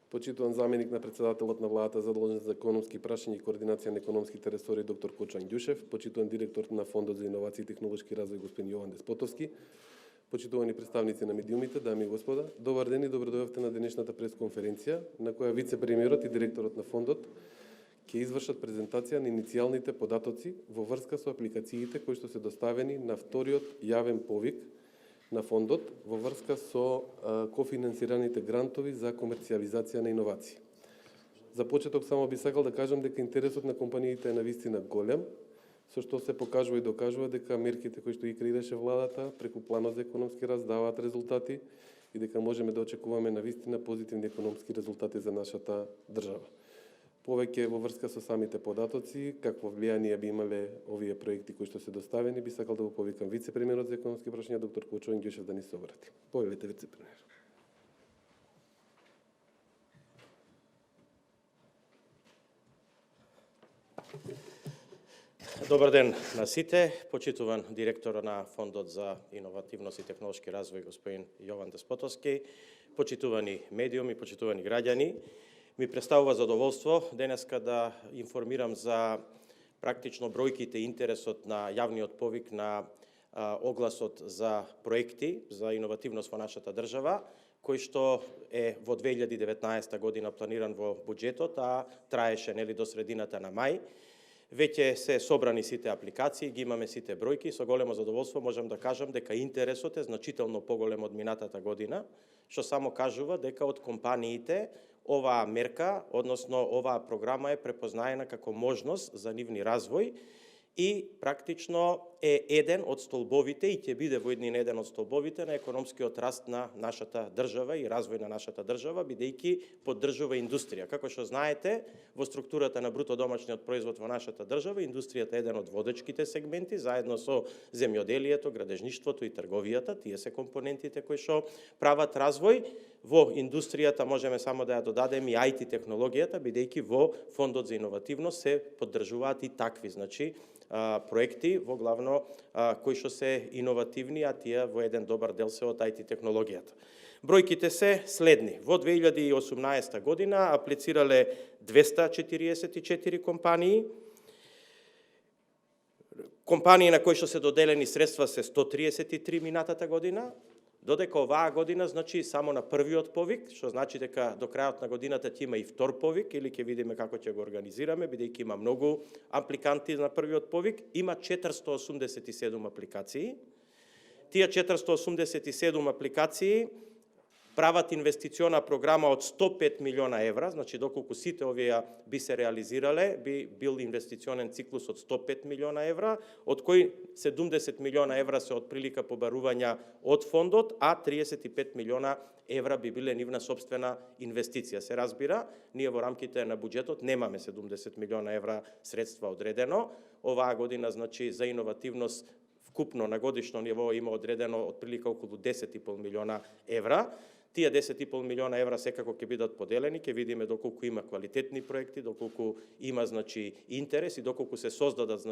почитуван заменик на председателот на владата задолжен за економски прашања и координација на економските ресори доктор Кочан Ѓушев, почитуван директор на Фондот за иновации и технолошки развој господин Јован Деспотовски, почитувани представници на медиумите, дами и господа, добар ден и добродојавте на денешната пресконференција, на која вице-премиерот и директорот на фондот ќе извршат презентација на иницијалните податоци во врска со апликациите кои што се доставени на вториот јавен повик на фондот во врска со кофинансираните грантови за комерцијализација на иновации. За почеток само би сакал да кажам дека интересот на компаниите е навистина голем, со што се покажува и докажува дека мерките кои што ги креираше владата преку планот за економски раст даваат резултати и дека можеме да очекуваме навистина позитивни економски резултати за нашата држава. Повеќе во врска со самите податоци, какво влијание би имале овие проекти кои што се доставени, би сакал да го повикам вице-премиерот за економски прашања доктор Кочан Ѓушев да ни се обрати. Повелете, вице-премиер. Добар ден на сите, почитуван директор на Фондот за иновативност и технолошки развој господин Јован Деспотовски, почитувани медиуми, почитувани граѓани. Ми представува задоволство денеска да информирам за практично бројките и интересот на јавниот повик на огласот за проекти за иновативност во нашата држава, кој што е во 2019 година планиран во буџетот, а траеше до средината на мај. Веќе се собрани сите апликации, ги имаме сите бројки, со големо задоволство можам да кажам дека интересот е значително поголем од минатата година, што само кажува дека од компаниите оваа мерка, односно оваа програма е препознаена како можност за нивни развој и практично е еден од столбовите и ќе биде во еден од столбовите на економскиот раст на нашата држава и развој на нашата држава, бидејќи поддржува индустрија. Како што знаете, во структурата на бруто домашниот производ во нашата држава, индустријата е еден од водечките сегменти, заедно со земјоделието, градежништвото и трговијата, тие се компонентите кои што прават развој. Во индустријата можеме само да ја додадеме и IT технологијата, бидејќи во Фондот за иновативност се поддржуваат и такви, проекти во главно кои што се иновативни, а тие во еден добар дел се од IT технологијата. Бројките се следни. Во 2018 година аплицирале 244 компании. Компании на кои што се доделени средства се 133 минатата година. Додека оваа година, само на првиот повик, што значи дека до крајот на годината ќе има и втор повик, или ќе видиме како ќе го организираме, бидејќи има многу апликанти на првиот повик, има 487 апликации. Тие 487 апликации прават инвестициона програма од 105 милиона евра, доколку сите овие би се реализирале, би бил инвестиционен циклус од 105 милиона евра, од кои 70 милиона евра се од прилика побарувања од фондот, а 35 милиона евра би биле нивна собствена инвестиција. Се разбира, ние во рамките на буџетот немаме 70 милиона евра средства одредено. Оваа година, за иновативност, вкупно на годишно ниво има одредено од прилика околу 10,5 милиона евра. Тие 10,5 милиона евра секако ќе бидат поделени, ќе видиме доколку има квалитетни проекти, доколку има интерес и доколку се создадат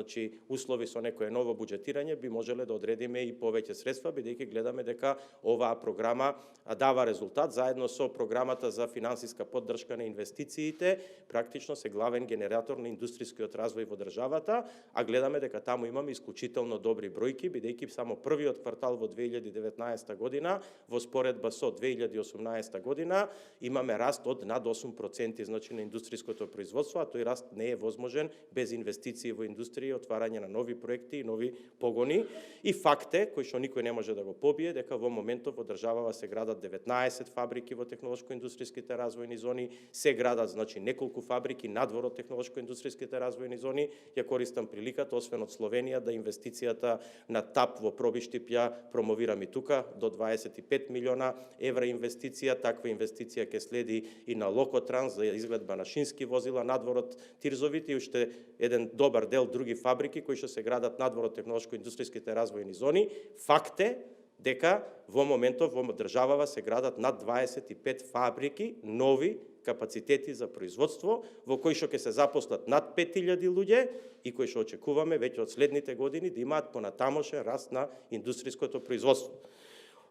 услови со некое ново буџетирање, би можеле да одредиме и повеќе средства, бидејќи гледаме дека оваа програма дава резултат заедно со програмата за финансиска поддршка на инвестициите, практично се главен генератор на индустријскиот развој во државата, а гледаме дека таму имаме исклучително добри бројки, бидејќи само првиот квартал во 2019 година во споредба со 2018 година имаме раст од над 8% на индустријското производство, а тој раст не е возможен без инвестиции во индустрија, отварање на нови проекти и нови погони. И факт е, кој што никој не може да го побие, дека во моментов во државава се градат 19 фабрики во технолошко-индустријските развојни зони, се градат неколку фабрики надвор од технолошко-индустријските развојни зони. Ја користам приликата, освен од Словенија, да инвестицијата на ТАП во Пробиштип ја промовирам и тука, до 25 милиона евра инвестиција. Таква инвестиција ќе следи и на Локотранс за изгледба на шински возила надвор од Тирзовите и уште еден добар дел други фабрики кои што се градат надвор од технолошко-индустријските развојни зони. Факт е дека во моментов во државава се градат над 25 фабрики, нови капацитети за производство, во кои што ќе се запослат над 5000 луѓе и кои што очекуваме веќе од следните години да имаат понатамошен раст на индустријското производство.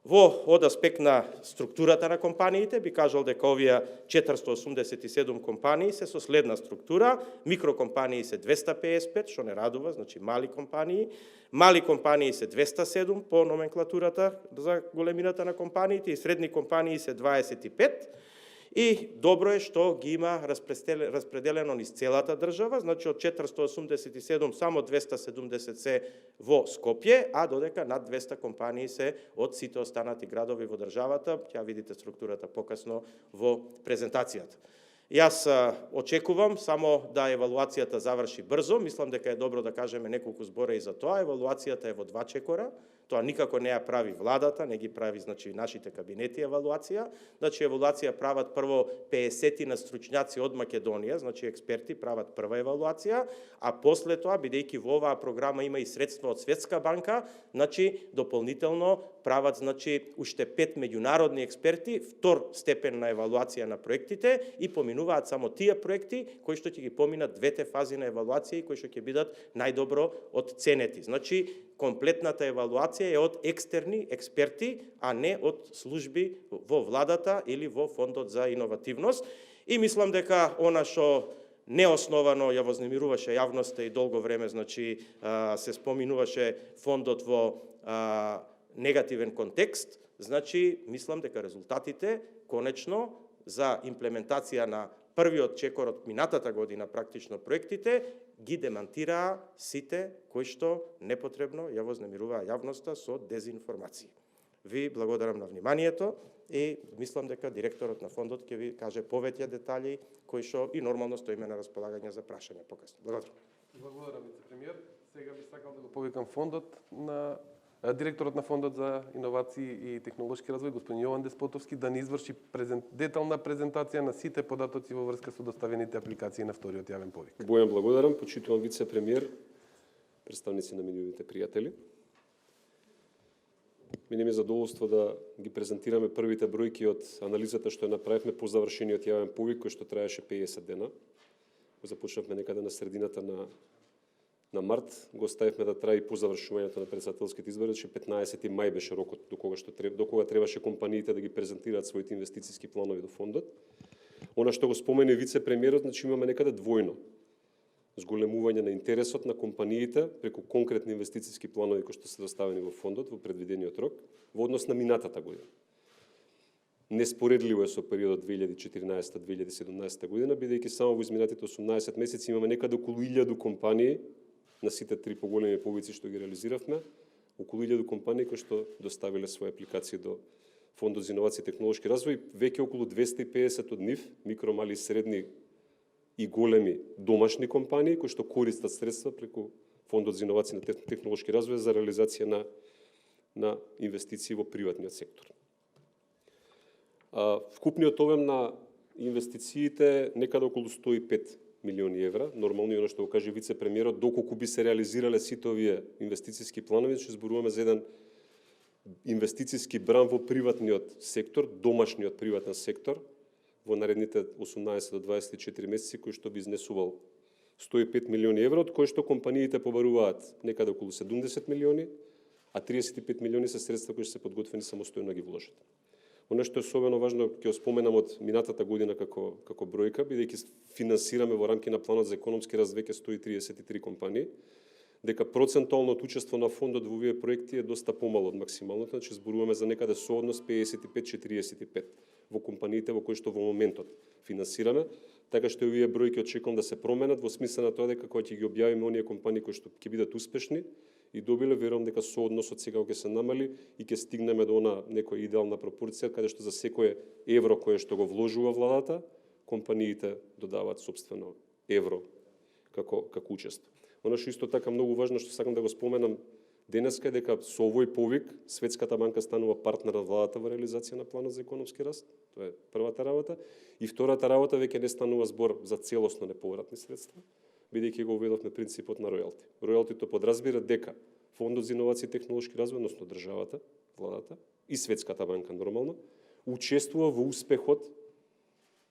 Од аспект на структурата на компаниите, би кажал дека овие 487 компании се со следна структура. Микрокомпании се 255, што не радува, значи мали компании. Мали компании се 207 по номенклатурата за големината на компаниите и средни компании се 25. И добро е што ги има распределено низ целата држава, значи од 487 само 270 се во Скопје, а додека над 200 компании се од сите останати градови во државата. Ќе видите структурата покасно во презентацијата. Јас очекувам само да евалуацијата заврши брзо, мислам дека е добро да кажеме неколку збора и за тоа. Евалуацијата е во 2 чекора. Тоа никако не ја прави владата, не ги прави значи нашите кабинети евалуација. Значи евалуација прават прво 50 на стручњаци од Македонија, значи експерти прават прва евалуација, а после тоа бидејќи во оваа програма има и средства од Светска банка, значи дополнително прават значи уште 5 меѓународни експерти, втор степен на евалуација на проектите и поминуваат само тие проекти кои што ќе ги поминат двете фази на евалуација и кои што ќе бидат најдобро оценети. Значи комплетната евалуација е од екстерни експерти, а не од служби во владата или во Фондот за иновативност. И мислам дека она што неосновано ја вознемируваше јавноста и долго време, значи се споминуваше фондот во негативен контекст, значи мислам дека резултатите конечно за имплементација на првиот чекор од минатата година практично проектите ги демантираа сите кои што непотребно ја вознемируваа јавноста со дезинформации. Ви благодарам на вниманието и мислам дека директорот на фондот ќе ви каже повеќе детали кои што и нормално стоиме на располагање за прашања покасно. Благодарам. Благодарам, вице-премиер. Сега би сакал да го повикам фондот на директорот на Фондот за иновации и технолошки развој, господин Јован Деспотовски, да ни изврши детална презентација на сите податоци во врска со доставените апликации на вториот јавен повик. Бојан, благодарам, почитувам вице-премиер, представници на минувите пријатели. Мене ми е задоволство да ги презентираме првите бројки од анализата што ја направивме по завршениот јавен повик, кој што траеше 50 дена. Го започнавме некаде на средината на март, го оставивме да трае и по завршувањето на претседателските избори, че 15 мај беше рокот до кога требаше компаниите да ги презентираат своите инвестициски планови до фондот. Она што го спомени вице-премиерот, значи имаме некаде двојно зголемување на интересот на компаниите преку конкретни инвестициски планови кои што се доставени во фондот во предвидениот рок во однос на минатата година. Неспоредливо е со периодот 2014-2017 година, бидејќи само во изминатите 18 месеци имаме некаде околу 1000 компании на сите три поголеми повици што ги реализиравме, околу 1000 компании кои што доставиле своји апликации до Фондот за иновации и технолошки развој, веќе околу 250 од нив, микро, мали и средни и големи домашни компании кои што користат средства преку Фондот за иновации и технолошки развој за реализација на инвестиции во приватниот сектор. Вкупниот обем на инвестициите некаде околу 105 милиони евра. Нормално и оно што го каже вице-премиерот, доколку би се реализирале сите овие инвестициски планови, ќе зборуваме за еден инвестициски бран во приватниот сектор, домашниот приватен сектор, во наредните 18 до 24 месеци, кој што би изнесувал 105 милиони евра, од кои што компаниите побаруваат некаде околу 70 милиони, а 35 милиони се средства кои што се подготвени самостојно да ги вложат. Оно што е особено важно, ќе го споменам од минатата година како бројка, бидејќи финансираме во рамки на планот за економски развој 133 компании, дека процентуалното учество на фондот во овие проекти е доста помало од максималното, значи зборуваме за некаде сооднос 55-45 во компаниите во кои што во моментот финансираме, така што овие бројки очекувам да се променат во смисла на тоа дека кога ќе ги објавиме оние компании кои што ќе бидат успешни и добиле, верувам дека соодносот сега ќе се намали и ќе стигнеме до она некоја идеална пропорција каде што за секое евро кое што го вложува владата, компаниите додаваат собствено евро како учество. Оно што исто така многу важно што сакам да го споменам денеска е дека со овој повик Светската банка станува партнер на владата во реализација на планот за економски раст. Тоа е првата работа. И втората работа веќе не станува збор за целосно неповратни средства, бидејќи го уведовме принципот на ројалти. Ројалтито подразбира дека Фондот за иновации и технолошки развој, односно државата, владата и Светската банка нормално учествува во успехот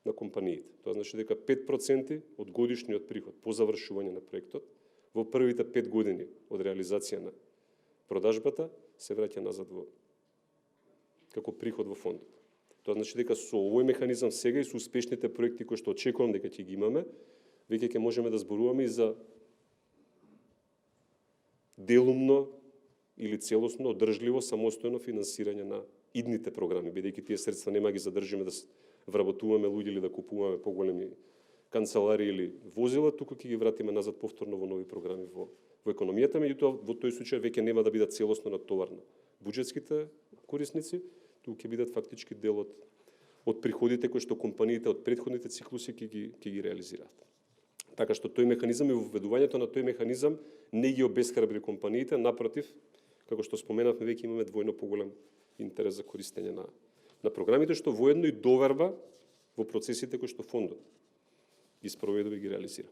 на компаниите. Тоа значи дека 5% од годишниот приход по завршување на проектот во првите 5 години од реализација на продажбата се враќа назад како приход во фондот. Тоа значи дека со овој механизам сега и со успешните проекти кои што очекувам дека ќе ги имаме, веќе ќе можеме да зборуваме и за делумно или целосно одржливо самостојно финансирање на идните програми, бидејќи тие средства нема ги задржиме да вработуваме луѓе или да купуваме поголеми канцеларии или возила, туку ќе ги вратиме назад повторно во нови програми во економијата, меѓутоа во тој случај веќе нема да бидат целосно натоварни буџетските корисници, туку ќе бидат фактички дел од приходите кои што компаниите од претходните циклуси ќе ги реализираат. Така што тој механизам и введувањето на тој механизам не ги обесхрабри компаниите, напротив, како што споменавме, веќе имаме двојно поголем интерес за користење на програмите, што воедно и доверба во процесите кои што фондот ги спроведува и ги реализира.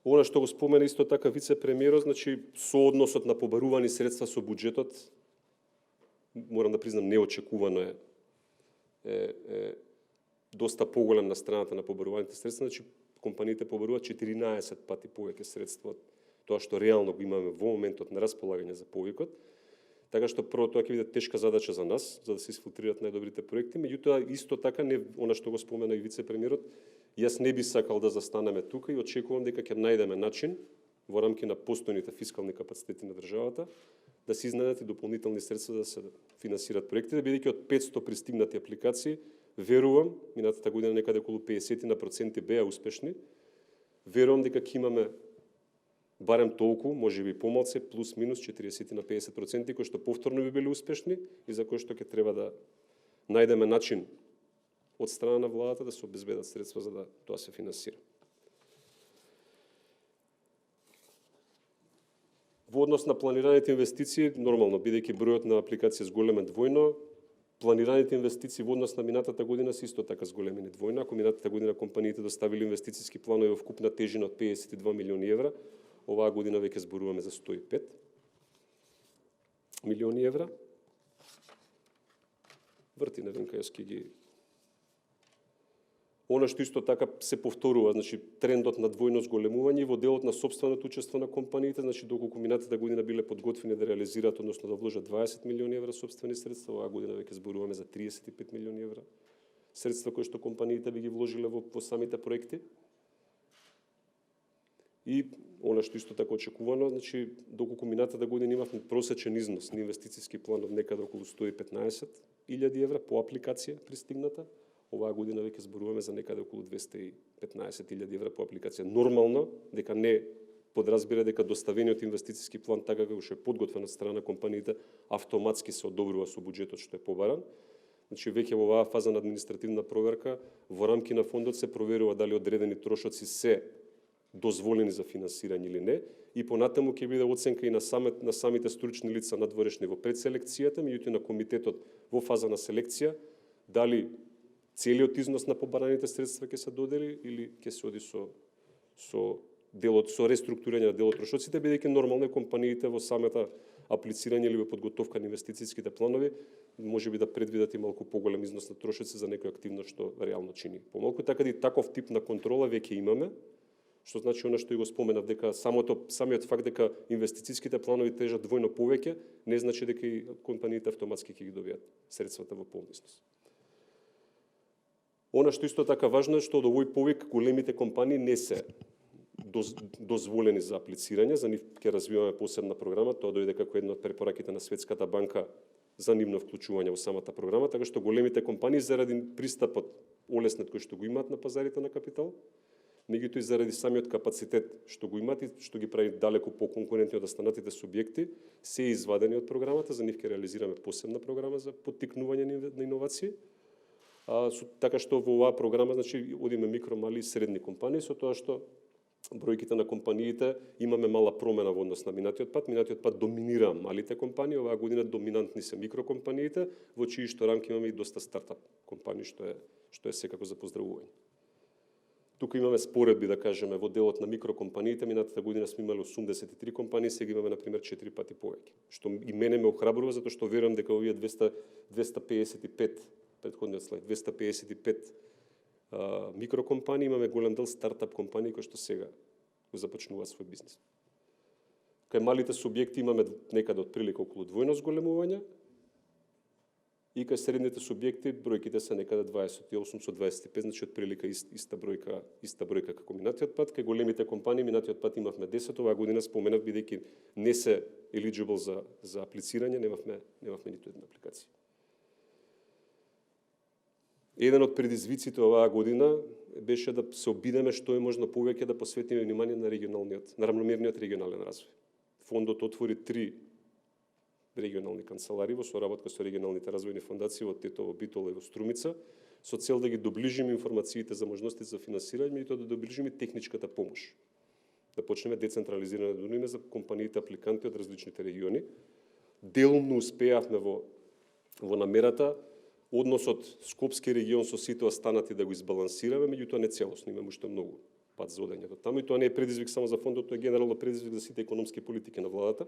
Она што го спомена исто така вице-премиерот, значи соодносот на побарувани средства со буџетот, морам да признам, неочекувано е доста поголем на страната на побаруваните средства, значи компаниите побаруваат 14 пати повеќе средства од тоа што реално го имаме во моментот на располагање за повикот. Така што прво тоа ќе биде тешка задача за нас, за да се изфилтрираат најдобрите проекти, меѓутоа исто така не она што го спомена и вице-премиерот, јас не би сакал да застанеме тука и очекувам дека ќе најдеме начин во рамки на постојните фискални капацитети на државата да се изнајдат и дополнителни средства да се финансираат проектите, бидејќи од 500 пристигнати апликации, верувам, минатата година некаде околу 50% беа успешни, верувам дека ќе имаме барем толку, можеби помалце, плюс минус 40 на 50%, кои што повторно би били успешни и за кои што ќе треба да најдеме начин од страна на владата да се обезбедат средства за да тоа се финансира. Во однос на планираните инвестиции, нормално, бидејќи бројот на апликации зголемен двојно, планираните инвестиции во однос на минатата година се исто така зголемени двојно. Ако минатата година компаниите доставили инвестициски планови во вкупна тежина од 52 милиони евра, оваа година веќе зборуваме за 105 милиони евра. Врти, не знам кај ги. Она што исто така се повторува, значи трендот на двојно зголемување во делот на сопственото учество на компаниите, значи доколку минатата година биле подготвени да реализираат, односно да вложат 20 милиони евра сопствени средства, оваа година веќе зборуваме за 35 милиони евра средства кои што компаниите би ги вложиле во самите проекти. И она што исто така очекувано, значи доколку минатата година имавме просечен износ на инвестициски план од некаде околу 115.000 евра по апликација пристигната, оваа година веќе зборуваме за некаде околу 215.000 евра по апликација. Нормално, дека не подразбира дека доставениот инвестициски план, така како што е подготвен од страна на компаниите, автоматски се одобрува со буџетот што е побаран. Значи веќе во оваа фаза на административна проверка во рамки на фондот се проверува дали одредени трошоци се дозволени за финансирање или не, и понатаму ќе биде оценка и на самите стручни лица надворешни во предселекцијата, меѓутоа на комитетот во фаза на селекција, дали целиот износ на побараните средства ќе се додели или ќе се оди со реструктурирање на дел од трошоците, бидејќи нормално компаниите во самата аплицирање или во подготовка на инвестициските планови можеби да предвидат и малку поголем износ на трошоци за некоја активност што реално чини помалку, така и таков тип на контрола веќе имаме, што значи она што и го споменав, дека самиот факт дека инвестициските планови тежат двојно повеќе, не значи дека и компаниите автоматски ќе ги добијат средствата во полн износ. Она што исто така важно е што од овој повик големите компании не се дозволени за аплицирање, за нив ќе развиваме посебна програма, тоа дојде како една од препораките на Светската банка за нивно вклучување во самата програма, така што големите компании заради пристапот олеснет кој што го имаат на пазарите на капитал, меѓутоа и заради самиот капацитет што го имаат и што ги прави далеку поконкурентни од останатите субјекти, се извадени од програмата, за нив ќе реализираме посебна програма за поттикнување на иновации. Така што во оваа програма, значи, одиме микро, мали и средни компании, со тоа што бројките на компаниите имаме мала промена во однос на минатиот пат. Минатиот пат доминира малите компании, оваа година доминантни се микрокомпаниите, во чии што рамки имаме и доста стартап компании, што е секако за поздравување. Тука имаме споредби, да кажеме, во делот на микрокомпаниите. Минатата година сме имали 83 компании, сега имаме, например, 4 пати повеќе. Што и мене ме охрабрува, затоа што верувам дека овие 255, предходниот слайд, 255 микрокомпании, имаме голем дел стартап компании кои што сега го започнуваат свој бизнес. Кај малите субјекти имаме некаде отприлика околу двојно зголемување, и кај средните субјекти бројките се некаде 28 со 25, значи отприлика иста бројка како минатиот пат. Кај големите компании минатиот пат имавме 10, оваа година споменав бидејќи не се eligible за аплицирање, немавме ниту една апликација. Еден од предизвиците оваа година беше да се обидеме што е можно повеќе да посветиме внимание на рамномерниот регионален развој. Фондот отвори 3 регионални канцелари во соработка со регионалните развојни фондации во Тетово, Битола и во Струмица, со цел да ги доближиме информациите за можности за финансирање и тоа да доближиме техничката помош. Да почнеме децентрализирано да нудиме за компаниите апликанти од различните региони. Делумно успеавме во намерата односот Скопски регион со сите останати да го избалансираме, меѓутоа не целосно, имаме уште многу пат за одење до таму и тоа не е предизвик само за фондот, тоа е генерално предизвик за сите економски политики на владата.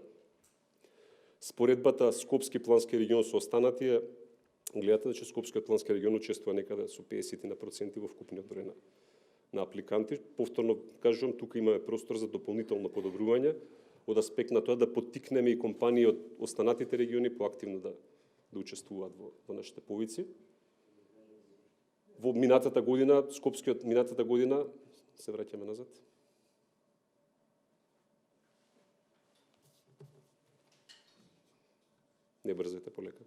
Споредбата Скопски плански регион со останати гледате дека Скопскиот плански регион учествува некаде со 50% во вкупниот број на апликанти. Повторно кажувам, тука имаме простор за дополнително подобрување од аспект на тоа да поттикнеме и компании од останатите региони поактивно да учествуваат во нашите повици. Во минатата година, се враќаме назад. Не брзете, полека.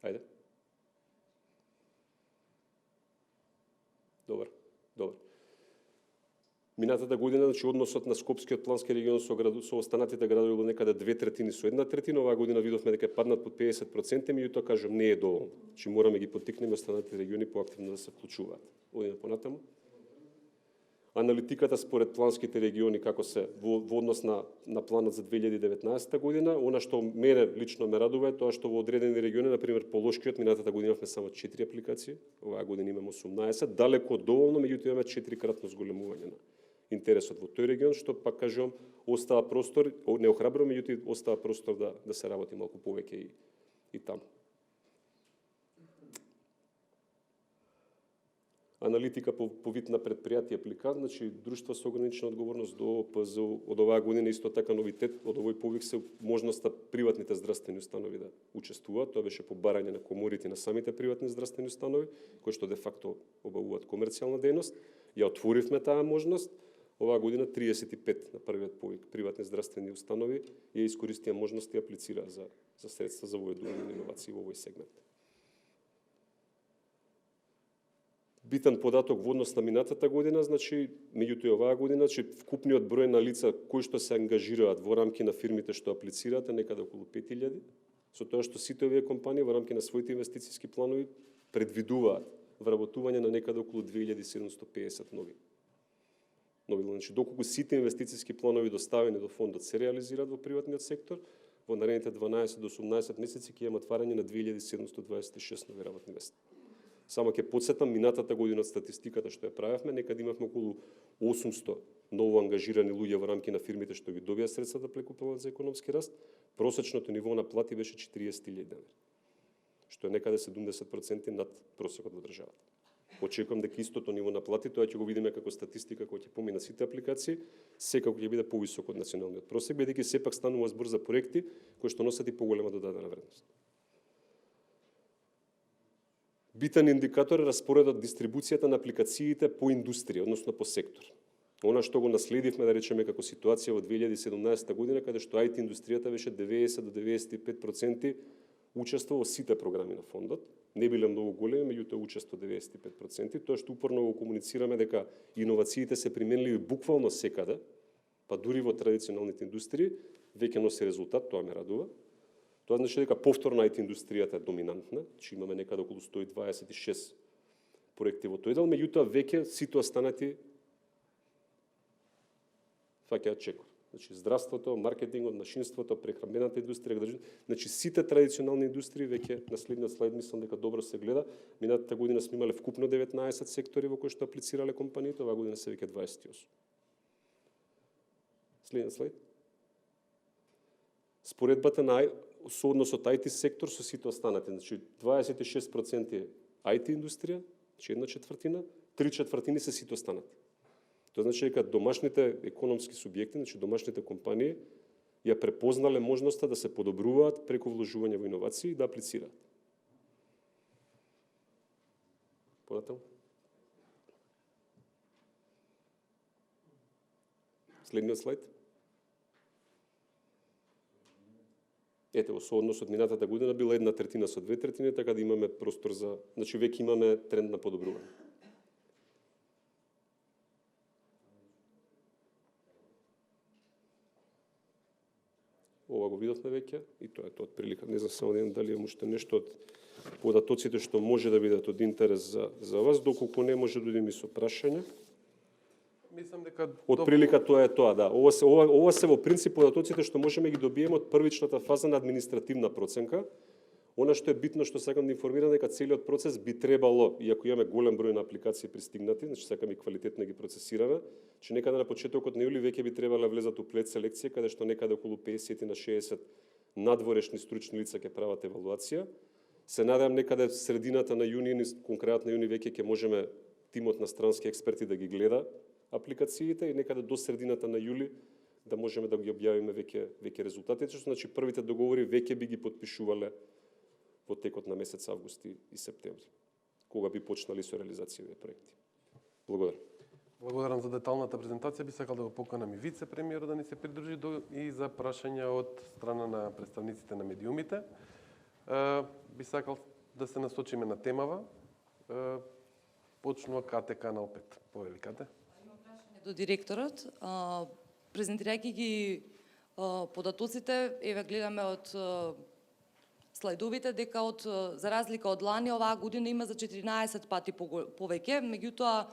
Ајде. Добар. Минатата година, значи односот на Скопскиот плански регион со останатите градови бил некаде 2/3 со 1/3, оваа година видовме дека е паднат под 50%, меѓутоа кажам не е доволно. Значи мораме ги поттикнеме останатите региони поактивно да се вклучуваат. Одиме понатаму. Аналитиката според планските региони како се во однос на планот за 2019 година, она што мене лично ме радува е тоа што во одредени региони, например Полошкиот, минатата година имавме само 4 апликации, оваа година имаме 18, далеко доволно, меѓутоа имаме 4-кратно зголемување на интересот во тој регион, што пак кажувам, остава простор, не охрабрувам, меѓутоа остава простор да се работи малку повеќе и таму. Аналитика по вид на предпријатие апликант, значи друштва со ограничена одговорност до ОПЗУ. Од оваа година исто така новитет од овој повик се можноста приватните здравствени установи да учествуваат. Тоа беше по барање на коморите на самите приватни здравствени установи, кои што де факто обавуваат комерцијална дејност. Ја отворивме таа можност. Оваа година 35 на првиот повик приватни здравствени установи ја искористија можност и аплицира за средства за воедување на иновации во овој сегмент. Битен податок во однос на минатата година, значи, меѓутоа оваа година, значи вкупниот број на лица кои што се ангажираат во рамки на фирмите што аплицираат е некаде околу 5000, со тоа што сите овие компании во рамки на своите инвестициски планови предвидуваат вработување на некаде околу 2750 нови. Значи, доколку сите инвестициски планови доставени до фондот се реализираат во приватниот сектор, во наредните 12 до 18 месеци ќе има отварање на 2726 нови работни места. Само ќе потсетам, минатата година од статистиката што ја правевме, некаде имавме околу 800 ново ангажирани луѓе во рамки на фирмите што ги добија средствата преку планот за економски раст. Просечното ниво на плати беше 40.000 денари, што е некаде 70% над просекот во државата. Очекувам дека истото ниво на плати, тоа ќе го видиме како статистика која ќе помина сите апликации, секако ќе биде повисок од националниот просек, бидејќи сепак станува збор за проекти кои што носат и поголема додадена вредност. Битен индикатор е распоредот дистрибуцијата на апликациите по индустрија, односно по сектор. Она што го наследивме, да речеме, како ситуација во 2017 година, каде што IT индустријата беше 90 до 95% учество во сите програми на фондот. Не биле многу големи, меѓутоа учество 95%. Тоа што упорно го комуницираме дека иновациите се применливи буквално секаде, па дури во традиционалните индустрии, веќе носи резултат, тоа ме радува. Тоа значи дека повторно IT индустријата е доминантна, че имаме некаде околу 126 проекти во тој дел, меѓутоа веќе сите останати фаќаат чекор. Значи здравството, маркетингот, машинството, прехранбената индустрија, значи сите традиционални индустрии веќе на следниот слайд мислам дека добро се гледа. Минатата година сме имале вкупно 19 сектори во кои што аплицирале компаниите, оваа година се веќе 28. Следниот слайд. Споредбата на со односот IT сектор со сите останати, значи 26% IT индустрија, значи 1/4, 3/4 се сите останати. Тоа значи дека домашните економски субјекти, значи домашните компании, ја препознале можноста да се подобруваат преку вложување во иновации и да аплицираат. Понатаму? Следниот слайд. Ете, со однос од минатата година била 1/3 со 2/3, така да имаме простор за, значи веќе имаме тренд на подобрување. Ова го видовме веќе и тоа е тоа од прилика. Не знам само дали имам уште нешто од податоците што може да бидат од интерес за вас, доколку не може да бидеме со прашања. Мислам дека Од прилика тоа е тоа, да. Ова се во принцип податоците што можеме ги добиеме од првичната фаза на административна проценка. Она што е битно, што сакам да информирам, дека целиот процес би требало, иако имаме голем број на апликации пристигнати, значи сакаме и квалитетно ги процесираме, че некаде на почетокот на јули веќе би требало да влезат у плед селекција, каде што некаде околу 50 на 60 надворешни стручни лица ќе прават евалуација. Се надевам некаде средината на јуни, конкретно на јуни веќе ќе можеме тимот на странски експерти да ги гледа апликациите и некаде до средината на јули да можеме да ги објавиме веќе резултатите, што значи првите договори веќе би ги потпишувале во текот на месец август и септември, кога би почнали со реализацијата проекти. Благодарам. Благодарам за деталната презентација. Би сакал да го поканам и вице-премиерот да ни се придружи и за прашања од страна на представниците на медиумите. Би сакал да се насочиме на темава. Почнува Кате Канал 5. Повели, Кате. Имам прашање до директорот. Презентирајќи ги податоците, еве гледаме од слайдовите дека за разлика од лани оваа година има за 14 пати повеќе, меѓутоа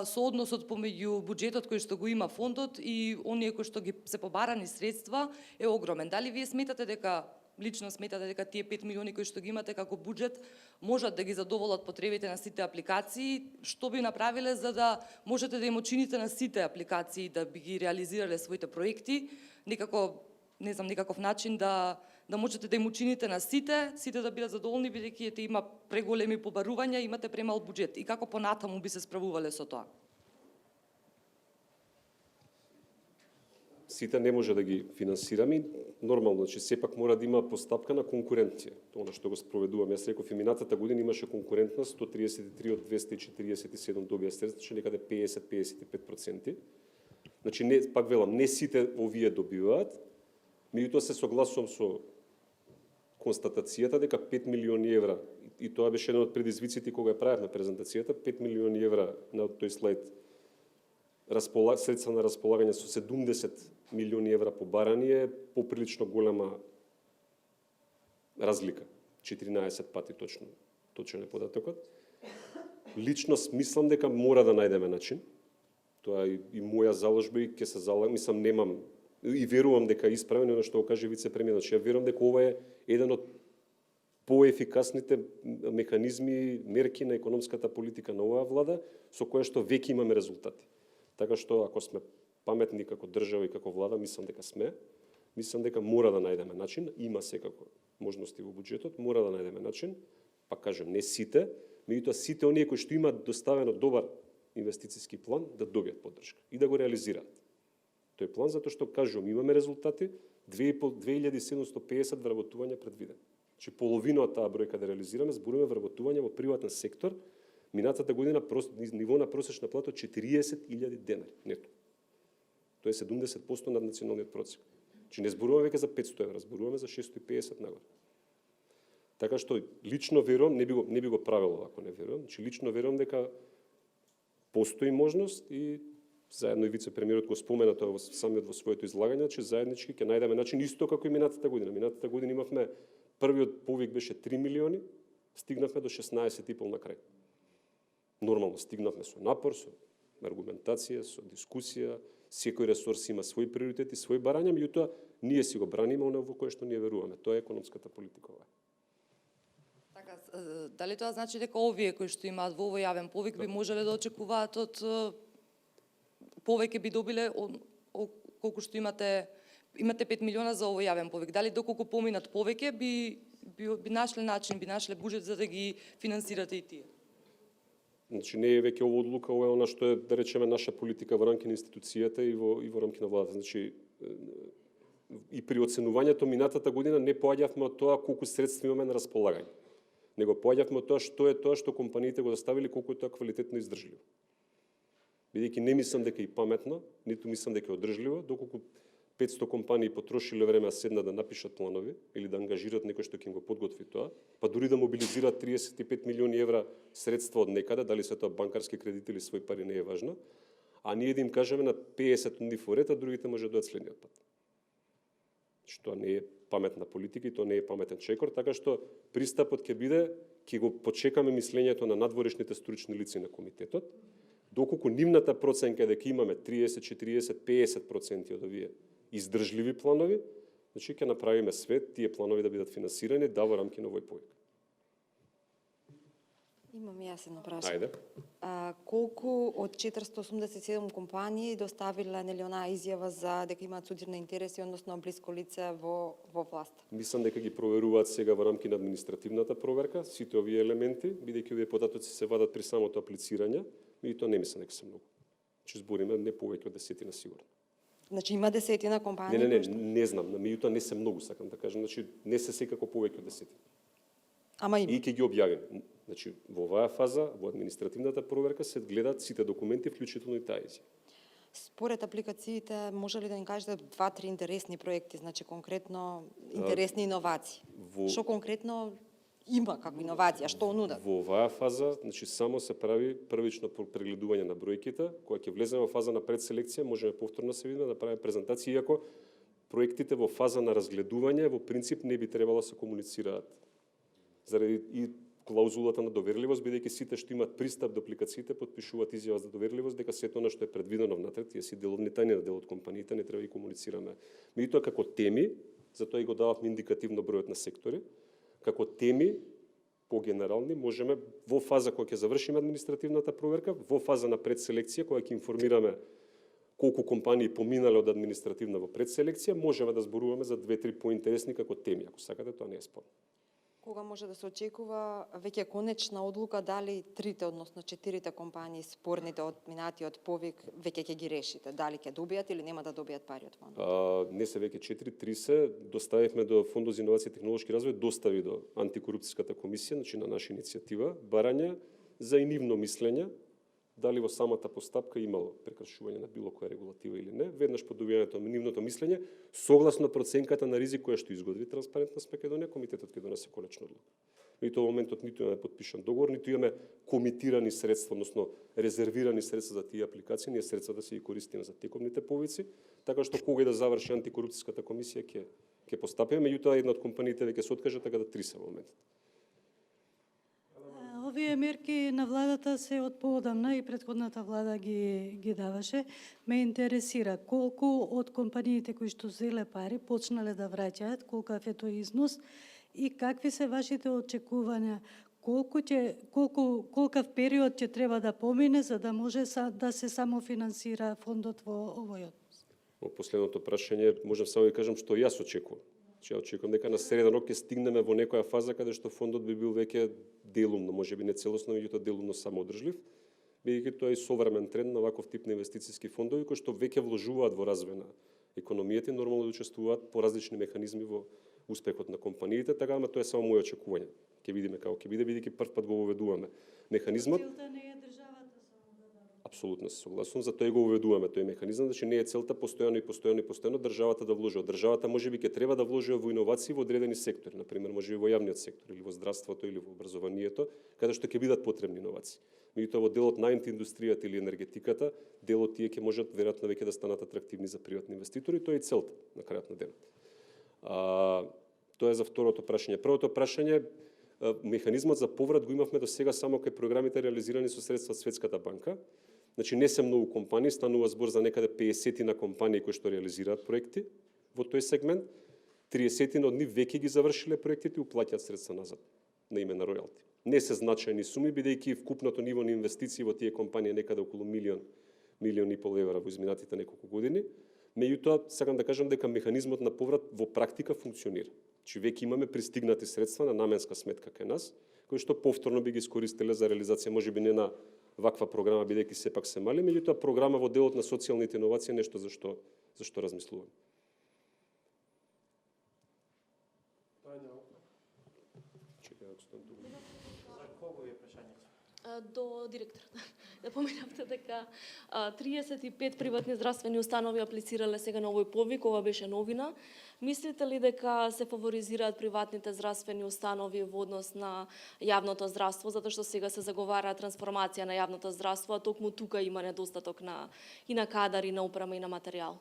соодносот помеѓу буџетот кој што го има фондот и оние кои што ги се побарани средства е огромен. Дали вие сметате дека лично сметате дека тие 5 милиони кои што ги имате како буџет можат да ги задоволат потребите на сите апликации? Што би направиле за да можете да им учините на сите апликации да би ги реализирале своите проекти? Некако, не знам, некаков начин да можете да им учините на сите да бидат задоволни, бидејќи има преголеми побарувања, имате премал буџет. И како понатаму би се справувале со тоа? Сите не може да ги финансираме, нормално, значи сепак мора да има постапка на конкуренција. Тоа што го спроведувам, јас реков и минатата година имаше конкурентност, 133 од 247 добија средства, значи некаде 50-55%. Значи не, пак велам, не сите овие добиваат, меѓутоа се согласувам со констатацијата дека 5 милиони евра, и тоа беше еден од предизвиците кога ја правевме презентацијата, 5 милиони евра на тој слайд, средства на располагање со 70 милиони евра побарани е поприлично голема разлика. 14 пати точен е податокот. Лично смислам дека мора да најдеме начин. Тоа и моја заложба и ќе се залагам, мислам немам и верувам дека е исправено оно што го каже вице-премиерот. Значи ја верувам дека ова е еден од поефикасните механизми, мерки на економската политика на оваа влада, со која што веќе имаме резултати. Така што ако сме паметни како држава и како влада, мислам дека сме, мислам дека мора да најдеме начин, има секако можности во буџетот, мора да најдеме начин, па кажем не сите, меѓутоа сите оние кои што имаат доставено добар инвестициски план да добијат поддршка и да го реализираат. Тој план затоа што кажувам имаме резултати, 2750 вработувања предвидени. Значи половина од таа бројка да реализираме, зборуваме вработување во приватен сектор. Минатата година ниво на просечна плата 40.000 денари нето. Тоа е 70% над националниот процек. Значи не зборуваме веќе за 500 евра, зборуваме за 650 нагоре. Така што лично верувам, не би го правило ако не верувам, значи лично верувам дека постои можност и заедно и вице-премиерот го спомена тоа самиот во своето излагање, че заеднички ќе најдеме начин исто како и минатата година. Минатата година имавме првиот повик беше 3 милиони, стигнавме до 16,5 на крај. Нормално стигнавме со напор, со аргументација, со дискусија, секој ресурс има своји приоритети, своји барања, меѓутоа ние си го браниме оно во кое што ние веруваме. Тоа е економската политика ова. Така, дали тоа значи дека овие кои што имаат во овој јавен повик би можеле да очекуваат од повеќе би добиле колку што имате 5 милиона за овој јавен повик. Дали доколку поминат повеќе би нашле начин, би нашле буџет за да ги финансирате и тие? Значи не е веќе ова одлука, ова е она што е, да речеме, наша политика во рамки на институцијата и во рамки на владата. Значи и при оценувањето минатата година не поаѓавме од тоа колку средства имаме на располагање, него поаѓавме од тоа што компаниите го доставили, колку е тоа квалитетно и издржливо. Бидејќи не мислам дека е паметно, ниту мислам дека е одржливо, доколку 500 компании потрошиле време да седнат да напишат планови или да ангажираат некој што ќе им го подготви тоа, па дури да мобилизираат 35 милиони евра средства од некаде, дали се тоа банкарски кредити или свој пари, не е важно, а ние да им кажеме на 50 нив во ред, а другите може да дојдат следниот пат. Што не е паметна политика и тоа не е паметен чекор, така што пристапот ќе биде, ќе го почекаме мислењето на надворешните стручни лица на комитетот, доколку нивната проценка е дека имаме 30, 40, 50% од овие издржливи планови, значи ќе направиме свет тие планови да бидат финансирани во рамки на овој повик. Имам јас едно прашање. Ајде. Колку од 487 компании доставиле нели онаа изјава за дека имаат судирни интереси, односно блиско лице во власт? Мислам дека ги проверуваат сега во рамки на административната проверка сите овие елементи, бидејќи овие податоци се вадат при самото аплицирање, и тоа не мислам дека се многу. Че збориме не повеќе од 10 сигурно. Значи има десетина компании? Не знам, меѓутоа не се многу, сакам да кажам, значи не се секако повеќе од 10. Ама има. И ќе ги објавиме. Значи во оваа фаза, во административната проверка се гледаат сите документи, вклучително и таа изјава. Според апликациите, може ли да ни кажете 2-3 интересни проекти, значи конкретно интересни иновации? Што конкретно има како иновација, што нудат? Во оваа фаза, значи само се прави првично прегледување на бројките, кога ќе влеземе во фаза на предселекција, можеме повторно се видиме да правиме презентација, иако проектите во фаза на разгледување во принцип не би требало да се комуницираат. Заради и клаузулата на доверливост, бидејќи сите што имаат пристап до апликациите потпишуваат изјава за доверливост дека сето она што е предвидено внатре, тие си деловни тајни на дел од компаниите, не треба да ги комуницираме. Меѓутоа како теми, затоа и го дававме индикативно бројот на сектори, како теми по-генерални можеме во фаза кога ќе завршиме административната проверка, во фаза на предселекција кога ќе информираме колку компании поминале од административна во предселекција, можеме да зборуваме за 2-3 поинтересни како теми, ако сакате, тоа не е спорно. Кога може да се очекува веќе конечна одлука дали трите, односно 4 компании спорните од минатиот повик веќе ќе ги решите, дали ќе добијат или нема да добијат пари од фондот? Не се веќе 4, 3 се, доставивме до Фондот за инновација и технолошки развој, достави до антикорупцијската комисија, значи на наша иницијатива, барање за и нивно мислење, дали во самата постапка имало прекршување на било која регулатива или не, веднаш по добијањето на нивното мислење, согласно проценката на ризик која што изготви Транспарентност Македонија, комитетот ќе донесе конечна одлука. И тоа во моментот ниту имаме подпишан договор, ниту имаме комитирани средства, односно резервирани средства за тие апликации, ние средства да се ги користиме за тековните повици, така што кога и да заврши антикорупцијската комисија ќе постапиме, меѓутоа една од компаниите веќе се откажа, така да 3 се во моментот. Овие мерки на владата се од поодамна и претходната влада ги даваше. Ме интересира колку од компаниите кои што зеле пари почнале да враќаат, колкав е тој износ и какви се вашите очекувања, колкав период ќе треба да помине за да може да се самофинансира фондот во овој однос? Во последното прашање можам само да кажам што јас очекувам. Че очекувам дека на среден рок ќе стигнеме во некоја фаза каде што фондот би бил веќе делумно, можеби не целосно, меѓутоа делумно самоодржлив, бидејќи тоа е современ тренд на ваков тип на инвестициски фондови кои што веќе вложуваат во развој на економијата и нормално да учествуваат по различни механизми во успехот на компаниите, така ама тоа е само моје очекување. Ќе видиме како ќе биде, бидејќи прв пат го воведуваме механизмот. Целта не е државата само да дава. Апсолутно се согласувам, затоа и го воведуваме тој механизам, значи не е целта постојано државата да вложи. Државата можеби ќе треба да вложи во иновации во одредени сектори, на пример можеби во јавниот сектор или во здравството или во образованието, каде што ќе бидат потребни иновации. Меѓутоа во делот на индустријата или енергетиката, делот тие ќе можат веројатно веќе да станат атрактивни за приватни инвеститори, тоа е и целта на крајот на денот. Тоа е за второто прашање. Првото прашање, механизмот за поврат го имавме до сега само кај програмите реализирани со средства од Светската банка. Значи не се многу компании, станува збор за некаде 50 на компании кои што реализираат проекти во тој сегмент. 30 од нив веќе ги завршиле проектите и уплаќаат средства назад на име на ројалти. Не се значајни суми, бидејќи вкупното ниво на инвестиции во тие компании некаде околу милион и пол евра во изминатите неколку години. Меѓутоа, сакам да кажам дека механизмот на поврат во практика функционира. Че веќе имаме пристигнати средства на наменска сметка кај нас, кои што повторно би ги искористиле за реализација, можеби не на ваква програма, бидејќи сепак се мали, меѓутоа програма во делот на социјалните иновации е нешто за што размислуваме. До директорот. Да поменавте дека 35 приватни здравствени установи аплицирале сега на овој повик, ова беше новина. Мислите ли дека се фаворизираат приватните здравствени установи во однос на јавното здравство, затоа што сега се заговара трансформација на јавното здравство, а токму тука има недостаток и на кадар, и на управа, и на материјал?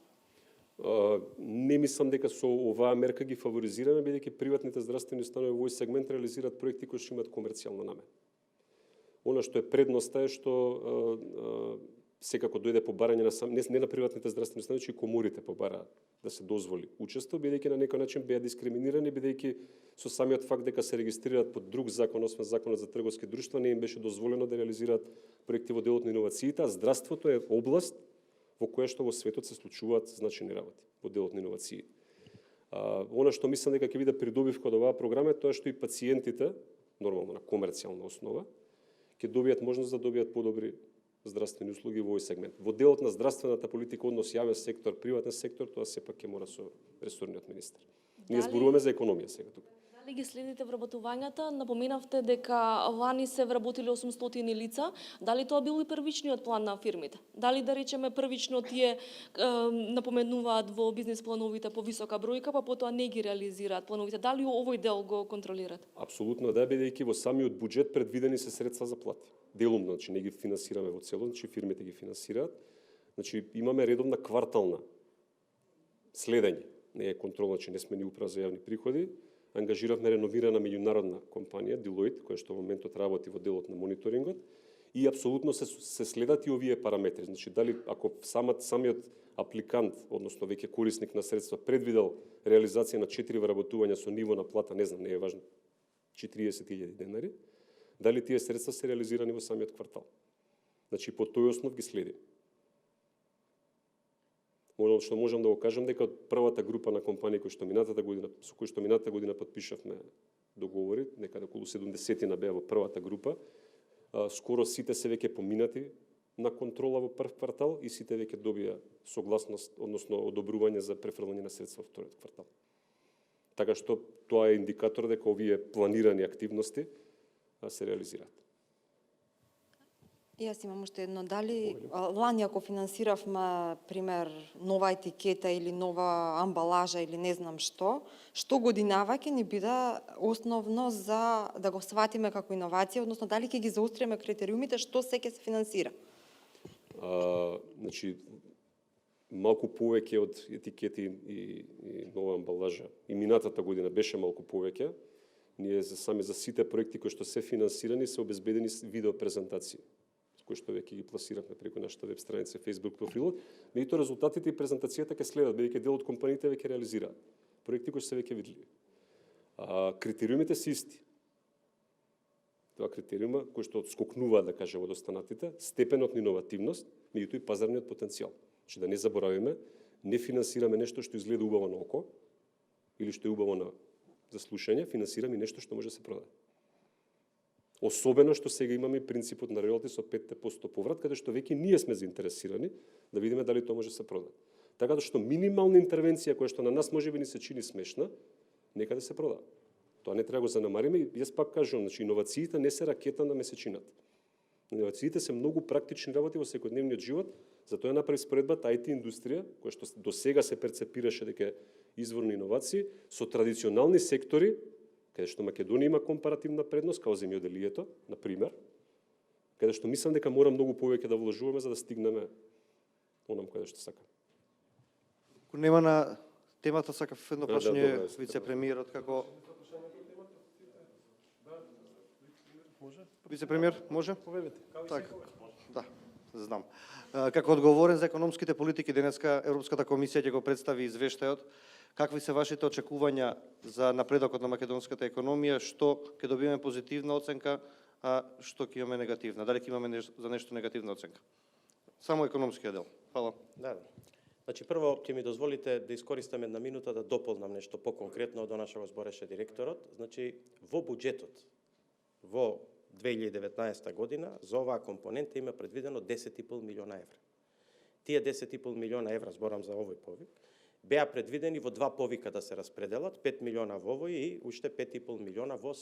Не мислам дека со оваа мерка ги фаворизираме, бидејќи приватните здравствени установи во овој сегмент реализираат проекти кои што имаат комерцијална намера. Она што е предноста е што секако дојде побарање на не на приватните здравствени установи, че и коморите побараат да се дозволи учество, бидејќи на некој начин беа дискриминирани, бидејќи со самиот факт дека се регистрираат под друг закон, освен законот за трговски друштва, не им беше дозволено да реализираат проекти во делот на иновациите, а здравството е област во која што во светот се случуваат значајни работи во делот на иновации. Она што мислам дека ќе биде придобивка од оваа програма е тоа што и пациентите, нормално на комерцијална основа, ќе добијат можност да добијат подобри здравствени услуги во овој сегмент. Во делот на здравствената политика однос јавен сектор, приватен сектор, тоа сепак ќе мора со ресорниот министер. Ние зборуваме за економија сега тука. Дали ги следите вработувањата? Напоменавте дека лани се вработили 800 лица. Дали тоа бил и првичниот план на фирмите? Дали, да речеме, првично тие напоменуваат во бизнес плановите по висока бројка, па потоа не ги реализираат плановите? Дали овој дел го контролират? Апсолутно да, бидејќи во самиот буџет предвидени се средства за плати. Делумно, значи не ги финансираме во цело, значи фирмите ги финансираат. Значи имаме редовна квартална следење, не е контрол, значи не сме ни управа за јавни приходи. Ангажиравме реновирана меѓународна компанија, Deloitte, која што во моментот работи во делот на мониторингот, и апсолутно се следат и овие параметри. Значи, дали ако самиот апликант, односно веќе корисник на средства, предвидел реализација на 4 вработувања со ниво на плата, не знам, не е важно, 40.000 денари, дали тие средства се реализирани во самиот квартал. Значи, по тој основ ги следим. Оно што можам да го кажам дека од првата група на компании со кои што минатата година подпишавме договори, некаде околу 70 беа во првата група, скоро сите се веќе поминати на контрола во прв квартал и сите веќе добија согласност, односно одобрување за префрлање на средства во вториот квартал. Така што тоа е индикатор дека овие планирани активности се реализираат. Јас имам уште едно. Дали лани ако финансиравме, пример, нова етикета или нова амбалажа или не знам што годинава ќе ни биде основно за да го сватиме како иновација, односно дали ќе ги заустриме критериумите што се ќе се финансира? Значи, малку повеќе од етикети и нова амбалажа. И минатата година беше малку повеќе. Ние сами за сите проекти кои што се финансирани се обезбедени видео презентации, кои што веќе ги пласиравме преку нашата веб страница, Facebook профилот, меѓутоа резултатите и презентацијата ќе следат, бидејќи дел од компаниите веќе реализираат проекти кои се веќе видливи. Критериумите се исти. Тоа критериума кои што скокнуваат, да кажем, од останатите, степенот на иновативност, меѓутоа и пазарниот потенцијал. Значи да не заборавиме, не финансираме нешто што изгледа убаво на око или што е убаво за слушање, финансираме нешто што може да се продаде. Особено што сега имаме принципот на роялти со 5% поврат, каде што веќе ние сме заинтересирани да видиме дали тоа може да се продаде. Така што минимална интервенција која што на нас можеби ни се чини смешна, нека да се продава. Тоа не треба го занемариме. Јас пак кажувам, значи иновациите не се ракета на месечината. Иновациите се многу практични работи во секојдневниот живот, затоа направи споредбата IT индустрија, која што до сега се перцепираше дека е извор на иновации, со традиционални сектори, каде што Македонија има компаративна предност, као земјоделието, на пример, каде што мислам дека мора многу повеќе да вложуваме за да стигнеме онам каде што сакаме. Ако нема на темата, сакав едно прашање вице-премиерот како Вице-премиер, може? Так, да, знам. Како одговорен за економските политики, денеска Европската комисија ќе го представи извештајот. Какви се вашите очекувања за напредокот на македонската економија, што ќе добиеме позитивна оценка, а што ќе имаме негативна? Дали ќе имаме за нешто негативна оценка? Само економскиот дел. Фала. Да. Значи, прво ќе ми дозволите да искористам една минута да дополнам нешто по-конкретно од она што го збореше директорот. Значи, во буџетот, во 2019 година за оваа компонента има предвидено 10,5 милиона евра. Тие 10,5 милиона евра, зборам за овој повик, беа предвидени во два повика да се распределат, 5 милиона во овој и уште 5,5 милиона во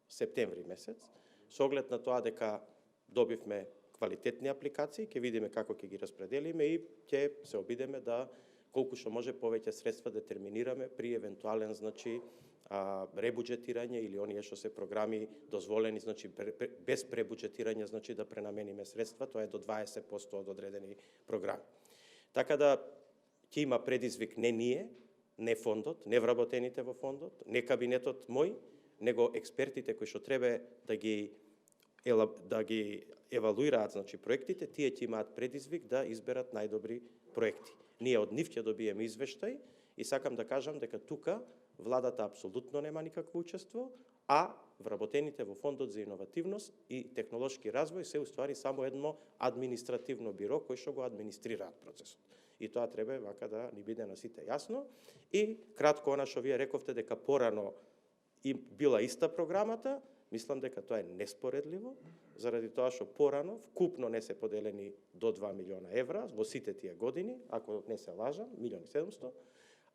септември месец, со оглед на тоа дека добивме квалитетни апликации, ќе видиме како ќе ги распределиме и ќе се обидеме да колку што може повеќе средства детерминираме при евентуален, значи, ребуџетирање или оние што се програми дозволени, значи без пребуџетирање, значи да пренамениме средства, тоа е до 20% од одредени програми. Така да ќе има предизвик не ние, не фондот, не вработените во фондот, не кабинетот мој, него експертите кои што треба да ги евалуираат, значи, проектите, тие ќе имаат предизвик да изберат најдобри проекти. Ние од нив ќе добиеме извештај и сакам да кажам дека тука владата апсолутно нема никакво учество, а вработените во Фондот за иновативност и технолошки развој се уствари само едно административно биро кој што го администрираат процесот. И тоа треба вака да ни биде на сите јасно. И кратко она што вие рековте дека порано и била иста програмата, мислам дека тоа е неспоредливо, заради тоа што порано вкупно не се поделени до 2 милиона евра во сите тие години, ако не се лажам, 1.700.000,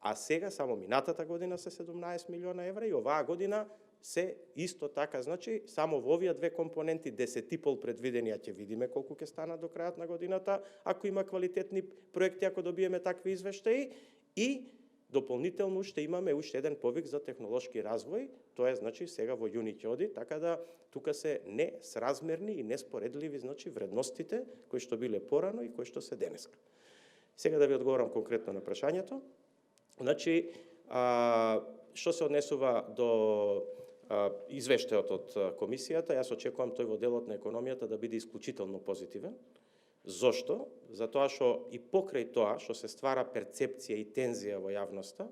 а сега само минатата година се 17 милиона евра и оваа година се исто така, значи само во овие две компоненти 10,5 предвидени, а ќе видиме колку ќе станат до крајот на годината, ако има квалитетни проекти, ако добиеме такви извештаи, и дополнително ще имаме уште еден повик за технолошки развој, тоа е, значи, сега во јуни ќе оди, така да тука се несразмерни и неспоредливи, значи, вредностите кои што биле порано и кои што се денеска. Сега да ви одговорам конкретно на прашањето. Значи, што се однесува до извештајот од комисијата, јас очекувам тој во делот на економијата да биде исклучително позитивен. Зошто? Затоа што и покрај тоа што се ствара перцепција и тензија во јавноста,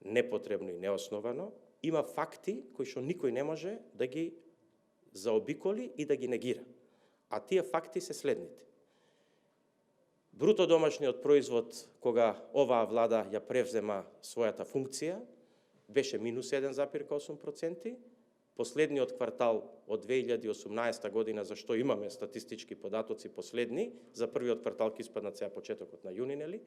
непотребно и неосновано, има факти кои што никој не може да ги заобиколи и да ги негира. А тие факти се следните. Бруто домашниот производ, кога оваа влада ја превзема својата функција, беше минус 1,8%. Последниот квартал од 2018 година, за што имаме статистички податоци последни, за првиот квартал ќе испаднат сега почетокот на јуни, нели?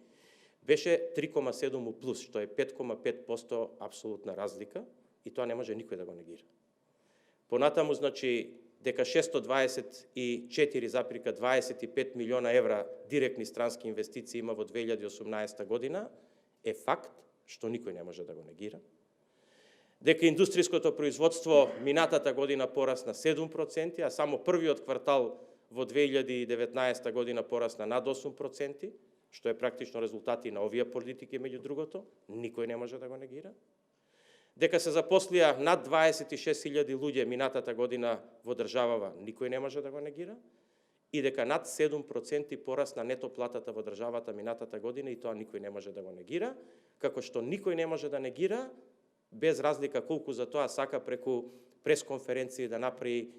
Беше 3,7 плюс, што е 5,5% апсолутна разлика, и тоа не може никој да го негира. Понатаму, значи, дека 624,25 милиона евра директни странски инвестиции има во 2018 година, е факт што никој не може да го негира. Дека индустријското производство минатата година порасна 7%, а само првиот квартал во 2019 година порасна над 8%, што е практично резултати на овие политики, меѓу другото, никој не може да го негира. Дека се запослија над 26.000 луѓе минатата година во државава, никој не може да го негира. И дека над 7% порасна нето платата во државата минатата година, и тоа никој не може да го негира, како што никој не може да негира, без разлика колку за тоа сака преку пресконференции да направи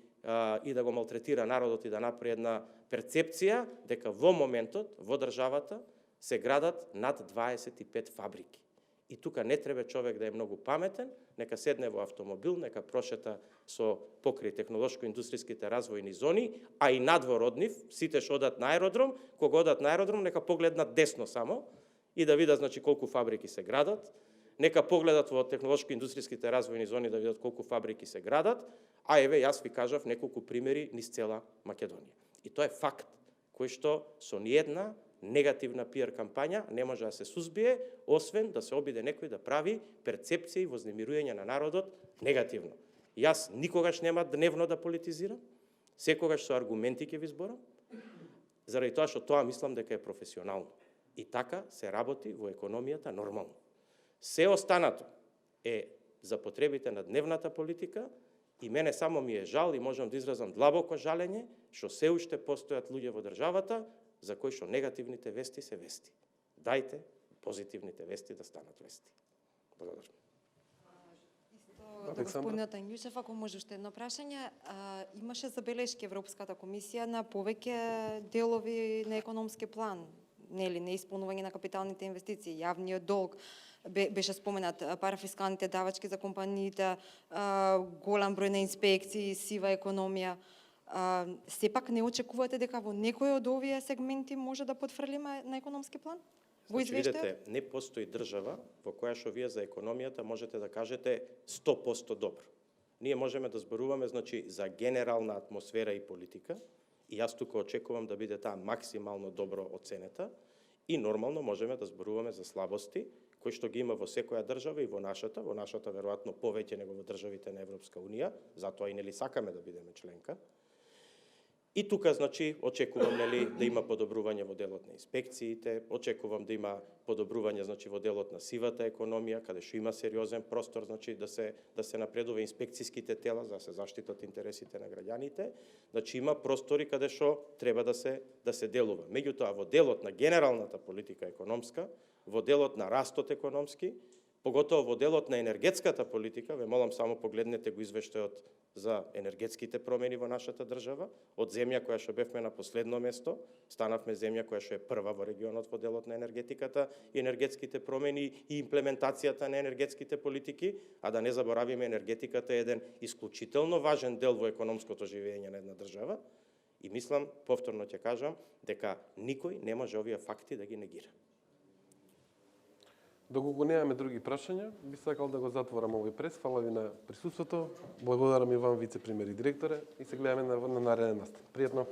и да го малтретира народот и да направи една перцепција дека во моментот во државата се градат над 25 фабрики. И тука не треба човек да е многу паметен, нека седне во автомобил, нека прошета со покрај технолошко-индустријските развојни зони, а и надвор од нив, сите што одат на аеродром, кога одат на аеродром, нека погледнат десно само и да видат, значи, колку фабрики се градат. Нека погледат во технолошко-индустријските развојни зони да видат колку фабрики се градат, а еве јас ви кажав неколку примери низ цела Македонија. И тоа е факт кој што со ниедна негативна пиар кампања не може да се сузбие, освен да се обиде некој да прави перцепција и вознемирување на народот негативно. Јас никогаш нема дневно да политизирам, секогаш со аргументи ќе ви зборам, заради тоа што тоа мислам дека е професионално. И така се работи во економијата нормално. Се останато е за потребите на дневната политика и мене само ми е жал и можам да изразам длабоко жалење што се уште постојат луѓе во државата за кои што негативните вести се вести. Дајте позитивните вести да станат вести. Благодарам. До господинот Ангјушев, ако може уште едно прашање, имаше забелешки Европската комисија на повеќе делови на економски план, нели, неисполнување на капиталните инвестиции, јавниот долг. беше споменат парафискалните давачки за компаниите, голем број на инспекции, сива економија. Сепак не очекувате дека во некој од овие сегменти може да потфрлиме на економски план? Во Значи, извештајот? видите, не постои држава во која што вие за економијата можете да кажете 100% добро. Ние можеме да зборуваме, значи, за генерална атмосфера и политика, и јас тука очекувам да биде таа максимално добро оценета, и нормално можеме да зборуваме за слабости, кои што ги има во секоја држава и во нашата веројатно повеќе него во државите на Европска Унија, затоа и нели сакаме да бидеме членка. И тука, значи, очекувам, нели, да има подобрување во делот на инспекциите, очекувам да има подобрување, значи, во делот на сивата економија, каде што има сериозен простор, значи, да се напредува инспекцијските тела, за да се заштитат интересите на граѓаните, значи, има простори каде што треба да се делува. Меѓутоа, во делот на генералната политика економска, во делот на растот економски, поготово во делот на енергетската политика, ве молам само погледнете го извештајот за енергетските промени во нашата држава, од земја која што бевме на последно место, станавме земја која што е прва во регионот во делот на енергетиката и енергетските промени и имплементацијата на енергетските политики, а да не заборавиме енергетиката е еден исклучително важен дел во економското живење на една држава, и мислам, повторно ќе кажам, дека никој не може овие факти да ги негира. Доколку немаме други прашања, би сакал да го затворам овој прес. Фала ви на присуството. Благодарам и вам, вице-премиер и директоре, и се гледаме на нареден настан. Пријатно.